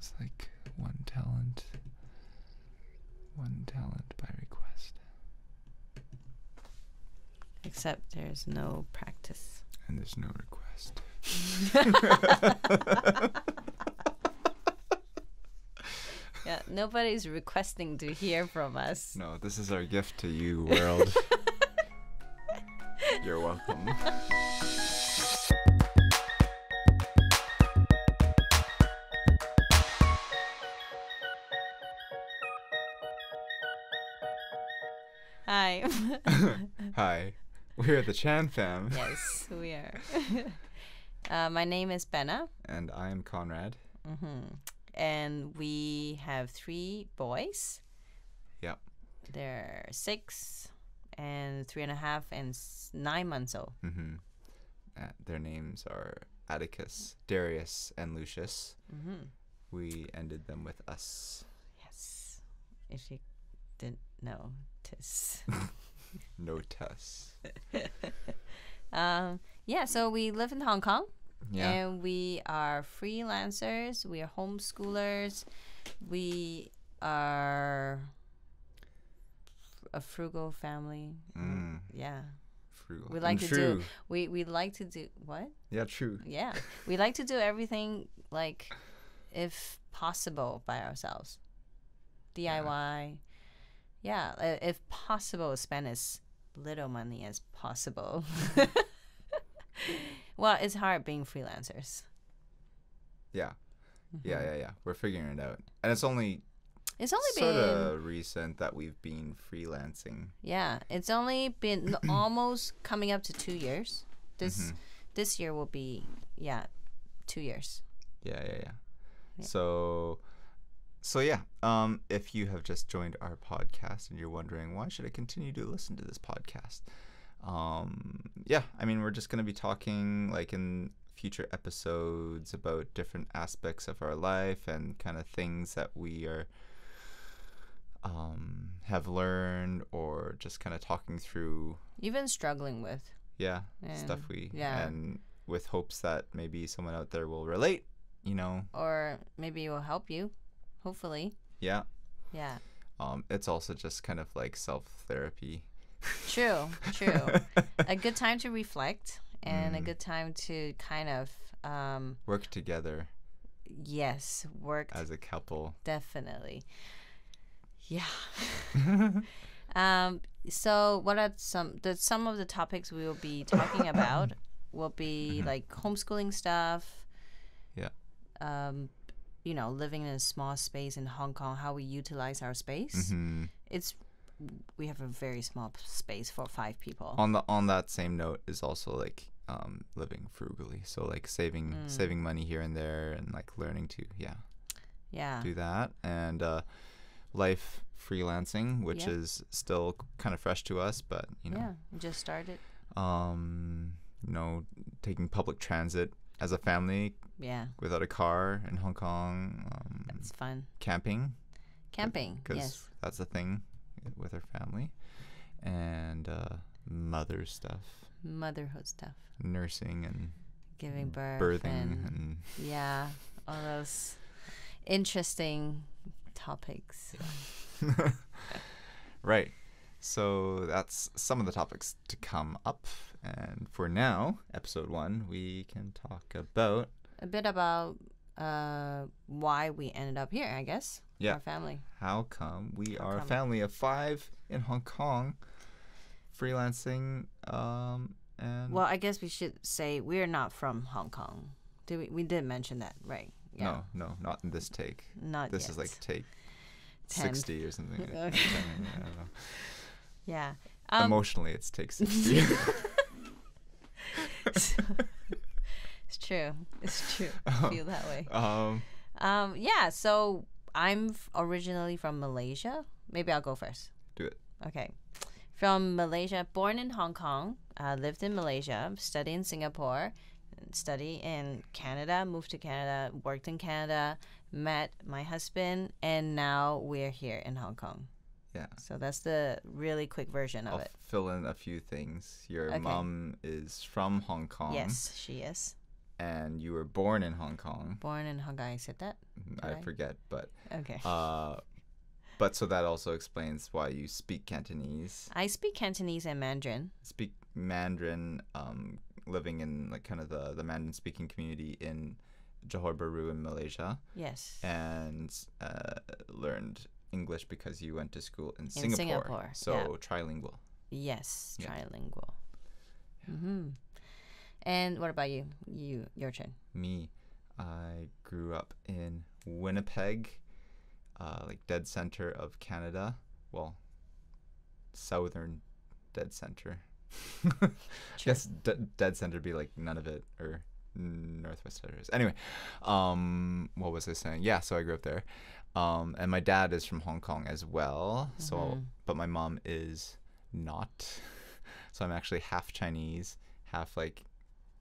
It's like one talent by request. Except there's no practice. And there's no request. Yeah, nobody's requesting to hear from us. No, this is our gift to you, world. You're welcome. Hi. Hi. We're the Chan fam. Yes, we are. My name is Benna. And I am Konrad. And we have 3 boys. Yep. They're 6 and 3.5 and 9 months old. Their names are Atticus, Darius, and Lucius. We ended them with us. Yes. If you didn't notice. Notice. Yeah, so we live in Hong Kong. Yeah. And we are freelancers. We are homeschoolers. We are a frugal family. Yeah. Frugal. We like to true. do. We like to do what? Yeah, true. Yeah, we like to do everything like, if possible, by ourselves. DIY. Yeah, if possible, spend as little money as possible. Well, it's hard being freelancers. Yeah. Yeah. We're figuring it out. And it's only It's sort been of recent that we've been freelancing. Yeah, it's only been almost coming up to 2 years. This year will be 2 years. Yeah. So yeah, if you have just joined our podcast and you're wondering why should I continue to listen to this podcast, yeah, I mean, we're just going to be talking like in future episodes about different aspects of our life and kind of things that we are have learned, or just kind of talking through, Even struggling with. Stuff and with hopes that maybe someone out there will relate, Or maybe it will help you, hopefully. Yeah. It's also just kind of like self-therapy. True. A good time to reflect and a good time to kind of work together. Yes, work as a couple. Definitely. Yeah. So what are some of the topics we will be talking about will be like homeschooling stuff. Yeah. Living in a small space in Hong Kong, how we utilize our space. We have a very small space for 5 people. On that same note is also like living frugally, so like saving money here and there, and like learning to do that, and life freelancing, which is still kind of fresh to us, but we just started. Taking public transit as a family without a car in Hong Kong. That's fun. Camping, yes, that's a thing with our family, and motherhood stuff, nursing and giving birth, birthing, and all those interesting topics. Right. So that's some of the topics to come up, and for now, episode 1, we can talk about a bit about why we ended up here, I guess. Our family. How come we are a family of 5 in Hong Kong, freelancing, and... Well, I guess we should say we're not from Hong Kong. We did mention that, right? Yeah. No, not in this take. Not this yet. Is like take 10. 60 or something. Okay. I don't know. Yeah. Emotionally, it's take 60. It's true. I feel that way. So I'm originally from Malaysia. Maybe I'll go first. Do it. Okay. From Malaysia, born in Hong Kong, lived in Malaysia, studied in Singapore, studied in Canada, moved to Canada, worked in Canada, met my husband, and now we're here in Hong Kong. Yeah. So that's the really quick version of it. I'll fill in a few things. Your mom is from Hong Kong. Yes, she is. and you were born in Hong Kong. Born in Hong Kong. I said that? I forget, but Okay. but so that also explains why you speak Cantonese. I speak Cantonese and Mandarin. Speak Mandarin, living in like kind of the Mandarin speaking community in Johor Bahru in Malaysia. Yes. And learned English because you went to school in In Singapore, So yeah. trilingual. Yes, Yeah. trilingual. Mm-hmm. And what about you? Your turn. Me, I grew up in Winnipeg, like dead center of Canada. Well, southern dead center. I guess dead center would be like none of it, or northwest areas. Anyway, what was I saying? Yeah, so I grew up there. And my dad is from Hong Kong as well. So, but my mom is not. So I'm actually half Chinese, half like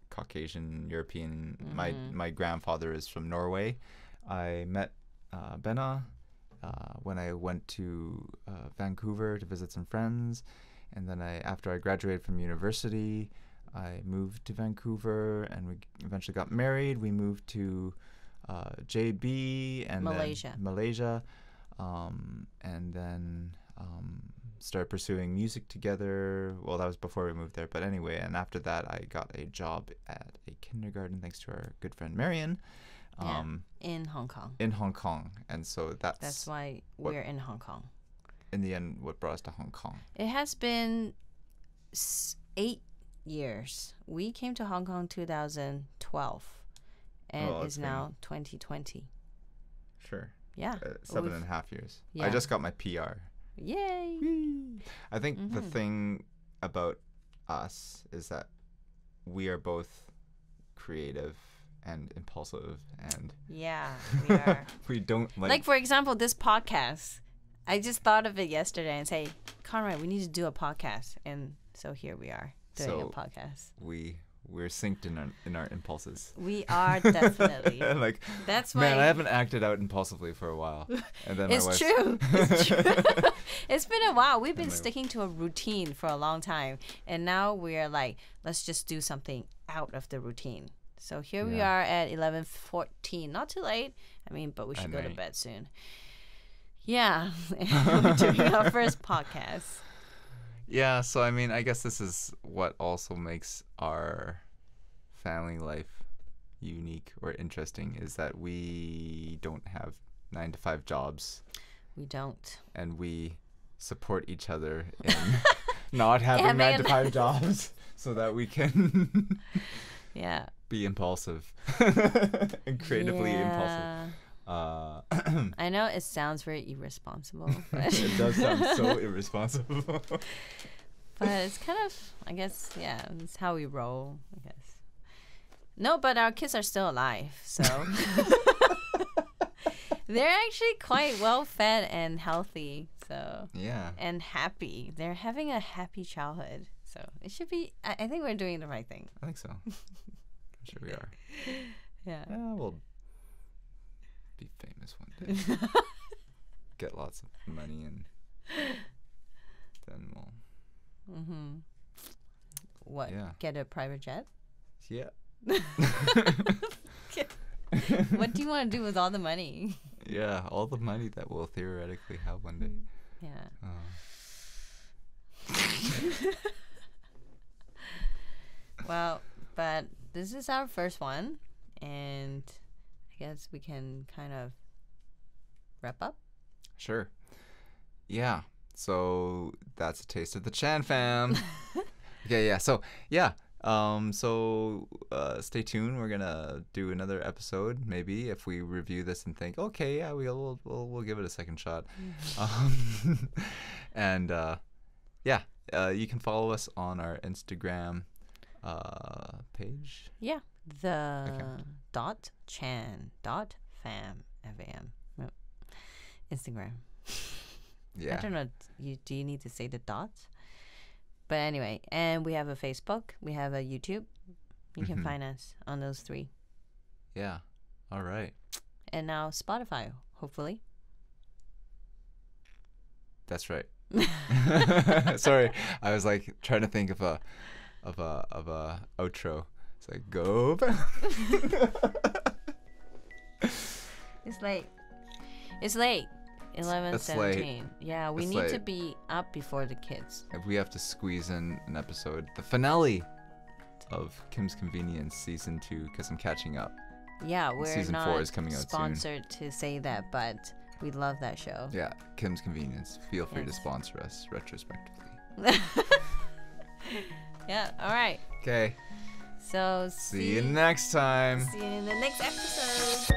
Caucasian, European. My grandfather is from Norway. I met Benna when I went to Vancouver to visit some friends, and then after I graduated from university, I moved to Vancouver, and we eventually got married. We moved to JB and Malaysia. Then Malaysia, and then started pursuing music together. Well, that was before we moved there, but anyway. And after that, I got a job at a kindergarten thanks to our good friend Marion. In Hong Kong. In Hong Kong, and so That's why we're in Hong Kong. In the end, what brought us to Hong Kong? It has been 8 years. We came to Hong Kong 2012, and it's now 2020. Sure. Yeah. 7.5 years. Yeah. I just got my PR. Yay! Whee! I think the thing about us is that we are both creative and impulsive, and yeah, we are. we don't like for example, this podcast. I just thought of it yesterday and say, Konrad, we need to do a podcast, and so here we are doing a podcast. We're synced in our impulses. We are definitely. Like, that's why. Man, I haven't acted out impulsively for a while, and then it's my wife. True. It's true. It's been a while. We've been sticking to a routine for a long time, and now we're like, let's just do something out of the routine. So here we are at 11:14. Not too late. I mean, but we should go to bed soon. Yeah, we're doing our first podcast. Yeah, so I mean, I guess this is what also makes our family life unique or interesting, is that we don't have 9-to-5 jobs. We don't. And we support each other in not having 9-to-5 jobs so that we can be impulsive and creatively impulsive. I know it sounds very irresponsible, but it does sound so irresponsible. But it's kind of, I guess, it's how we roll, I guess. No, but our kids are still alive, so they're actually quite well fed and healthy, so and happy. They're having a happy childhood, so it should be. I think we're doing the right thing. I think so. I'm sure we are. Yeah. We'll be famous one day. Get lots of money, and then we'll. What? Yeah. Get a private jet? Yeah. What do you want to do with all the money? Yeah, all the money that we'll theoretically have one day. Yeah. Well, but this is our first one, and I guess we can kind of wrap up. Sure. Yeah. So that's a taste of the Chan fam. Okay, yeah. So stay tuned. We're gonna do another episode, maybe, if we review this and think, okay, yeah, we'll give it a second shot. And you can follow us on our Instagram page. Yeah, the .chan.fam FAM Instagram. Yeah. I don't know. Do you need to say the dots? But anyway, and we have a Facebook. We have a YouTube. You can find us on those 3. Yeah. All right. And now Spotify, hopefully. That's right. Sorry, I was like trying to think of a outro It's like, go back. It's late. It's late. 11:17. It's late. Yeah, we It's need to late. be up before the kids. If we have to squeeze in an episode, the finale of Kim's Convenience season 2, because I'm catching up. Yeah, we're Season not 4 is coming out soon. sponsored to say that, but we love that show. Yeah, Kim's Convenience. Feel free to Yes. sponsor us retrospectively. Yeah, all right. Okay. So See you next time. see you in the next episode.